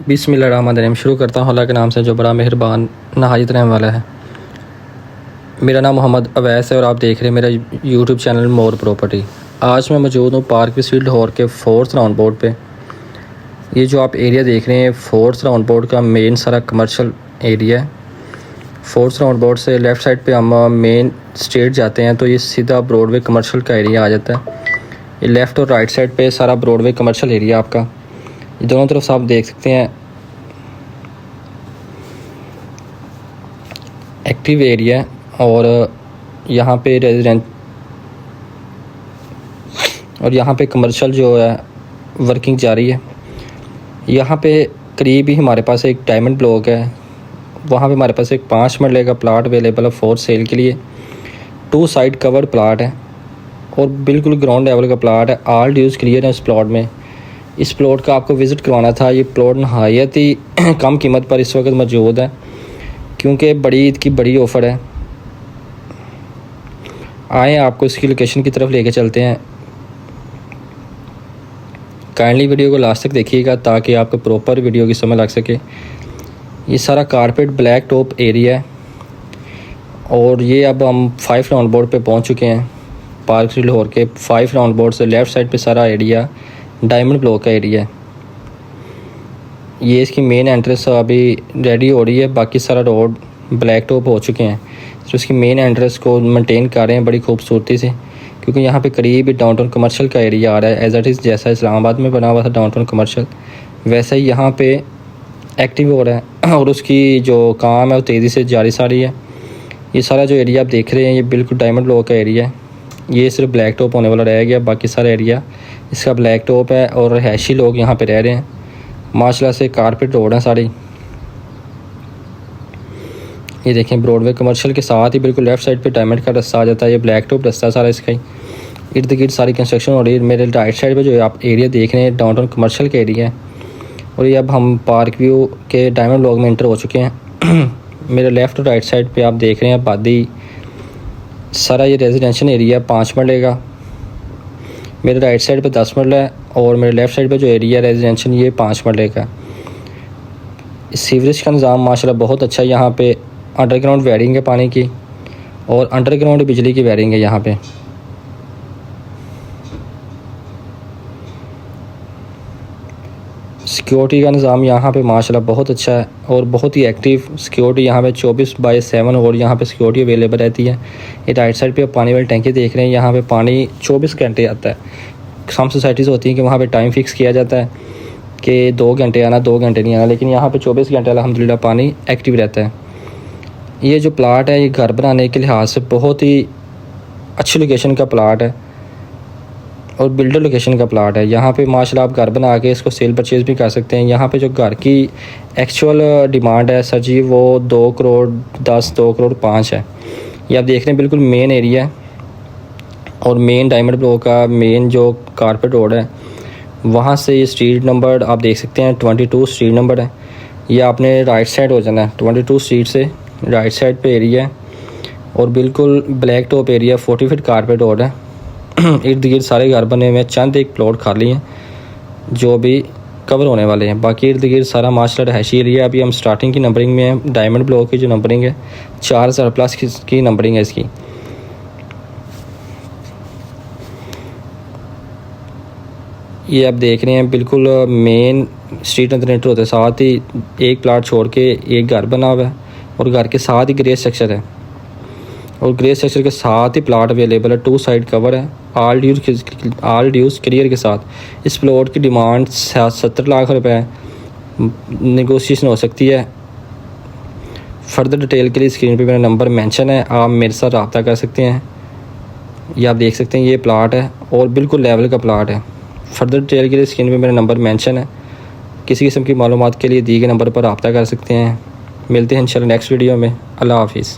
बिस्मिल्लाहिर्रहमानिर्रहीम। शुरू करता हूँ अल्लाह के नाम से जो बड़ा मेहरबान नहायत रहम वाला है। मेरा नाम मोहम्मद अवैस है और आप देख रहे हैं मेरा यूट्यूब चैनल मोर प्रॉपर्टी। आज मैं मौजूद हूँ पार्क फील्ड लाहौर के 4th राउंड बोर्ड पे। ये जो आप एरिया देख रहे हैं 4th राउंड बोर्ड का मेन सारा कमर्शियल एरिया है। 4th राउंड बोर्ड से लेफ़्ट साइड पे हम मेन स्ट्रीट जाते हैं तो ये सीधा ब्रॉडवे कमर्शियल का एरिया आ जाता है। ये लेफ़्ट और राइट साइड पे सारा ब्रॉडवे कमर्शियल एरिया आपका, ये दोनों तरफ से आप देख सकते हैं एक्टिव एरिया है। और यहाँ पे रेजिडेंट और यहाँ पे कमर्शियल जो है वर्किंग जारी है। यहाँ पे करीब ही हमारे पास एक डायमंड ब्लॉक है, वहाँ पे हमारे पास एक 5 मरले का प्लाट अवेलेबल है फॉर सेल के लिए। 2 साइड कवर्ड प्लाट है और बिल्कुल ग्राउंड लेवल का प्लाट है। ऑल ड्यूज़ क्लियर है इस प्लॉट में। इस प्लॉट का आपको विज़िट करवाना था। ये प्लॉट नहायत ही कम कीमत पर इस वक्त मौजूद है क्योंकि बड़ी ईद की बड़ी ऑफ़र है। आए आपको इसकी लोकेशन की तरफ लेके चलते हैं। काइंडली वीडियो को लास्ट तक देखिएगा ताकि आपको प्रॉपर वीडियो की समझ लग सके। ये सारा कारपेट ब्लैक टॉप एरिया है और ये अब हम 5 राउंड बोर्ड पे पहुंच चुके हैं। पार्क फील्ड लाहौर के 5 राउंड बोर्ड से लेफ़्ट साइड पे सारा एरिया डायमंड ब्लॉक का एरिया है। ये इसकी मेन एंट्रेंस अभी रेडी हो रही है, बाकी सारा रोड ब्लैक टॉप हो चुके हैं। तो इसकी मेन एंट्रेंस को मेंटेन कर रहे हैं बड़ी खूबसूरती से क्योंकि यहाँ पे करीब ही डाउनटाउन कमर्शियल का एरिया आ रहा है। एज इट इज़ जैसा इस्लामाबाद में बना हुआ था डाउनटाउन कमर्शियल, वैसा ही यहाँ पे एक्टिव हो रहा है और उसकी जो काम है वो तेज़ी से जारी सारी है। ये सारा जो एरिया आप देख रहे हैं ये बिल्कुल डायमंड ब्लॉक का एरिया है। ये सिर्फ ब्लैक टॉप होने वाला रह गया, बाकी सारा एरिया इसका ब्लैक टॉप है और रहायशी लोग यहाँ पे रह रहे हैं। माशाल्लाह से कारपेट रोड है सारी। ये देखें ब्रॉडवे कमर्शियल के साथ ही बिल्कुल लेफ़्ट साइड पे डायमंड का रास्ता आ जाता है। ये ब्लैक टॉप रास्ता सारा इसका ही। इर्द गिर्द सारी कंस्ट्रक्शन हो रही है। मेरे राइट साइड पे जो आप एरिया देख रहे हैं डाउनटाउन कमर्शियल का एरिया है और ये अब हम पार्क व्यू के डायमंड ब्लॉक में एंटर हो चुके हैं। मेरे लेफ़्ट और राइट साइड पर आप देख रहे हैं आबादी सारा। ये रेजिडेंशियल एरिया 5 मरले का। मेरे राइट साइड पे 10 मरला है और मेरे लेफ़्ट साइड पे जो एरिया है रेजिडेंशियल ये 5 मरले का। सीवरेज का निज़ाम माशाल्लाह बहुत अच्छा है। यहाँ पे अंडरग्राउंड वायरिंग है पानी की और अंडरग्राउंड बिजली की वायरिंग है। यहाँ पे सिक्योरिटी का निज़ाम यहाँ पे माशाल्लाह बहुत अच्छा है और बहुत ही एक्टिव सिक्योरिटी यहाँ पे 24/7 और यहाँ पे सिक्योरिटी अवेलेबल रहती है। ये राइट साइड पे आप पानी वाली टैंकी देख रहे हैं, यहाँ पे पानी 24 घंटे आता है। सम सोसाइटीज़ होती हैं कि वहाँ पे टाइम फिक्स किया जाता है कि 2 घंटे आना 2 घंटे नहीं आना, लेकिन यहाँ पे 24 घंटे अल्हम्दुलिल्लाह पानी एक्टिव रहता है। ये जो प्लाट है ये घर बनाने के लिहाज से बहुत ही अच्छी लोकेशन का प्लाट है और बिल्डर लोकेशन का प्लाट है। यहाँ पे माशाल्लाह आप घर बना के इसको सेल परचेज़ भी कर सकते हैं। यहाँ पे जो घर की एक्चुअल डिमांड है सर जी वो 2 करोड़ 10 2 करोड़ 5 है। ये आप देख रहे हैं बिल्कुल मेन एरिया है और मेन डायमंड ब्लॉक का मेन जो कारपेट रोड है वहाँ से ये स्ट्रीट नंबर आप देख सकते हैं 22 स्ट्रीट नंबर है। ये आपने राइट साइड हो जाना है। 22 स्ट्रीट से राइट साइड पे एरिया है और बिल्कुल black top area 40 feet carpet road है। इर्द गिर्द सारे घर बने हुए हैं, चंद एक प्लॉट खाली हैं जो अभी कवर होने वाले हैं। बाकी इर्द गिर्द सारा माशाल्लाह रहायशी एरिया। अभी हम स्टार्टिंग की नंबरिंग में है। डायमंड ब्लॉक की जो नंबरिंग है 4000 प्लस की नंबरिंग है इसकी। ये आप देख रहे हैं बिल्कुल मेन स्ट्रीट अंदर एंटर होते साथ ही एक प्लाट छोड़ के एक घर बना हुआ है और घर के साथ ही ग्रे स्ट्रक्चर है और ग्रे स्ट्रक्चर के साथ ही प्लाट अवेलेबल है। 2 साइड कवर है ऑल ड्यूज़ क्लियर के साथ। इस प्लॉट की डिमांड 70 लाख रुपए है, नेगोशिएशन हो सकती है। फर्दर डिटेल के लिए स्क्रीन पे मेरा नंबर मेंशन है, आप मेरे साथ रब्ता कर सकते हैं। ये आप देख सकते हैं ये प्लाट है और बिल्कुल लेवल का प्लाट है। फर्दर डिटेल के लिए स्क्रीन पे मेरा नंबर मेंशन है। किसी किस्म की मालूमात के लिए दिए गए नंबर पर रब्ता कर सकते हैं। मिलते हैं इंशाल्लाह नेक्स्ट वीडियो में। अल्लाह हाफिज़।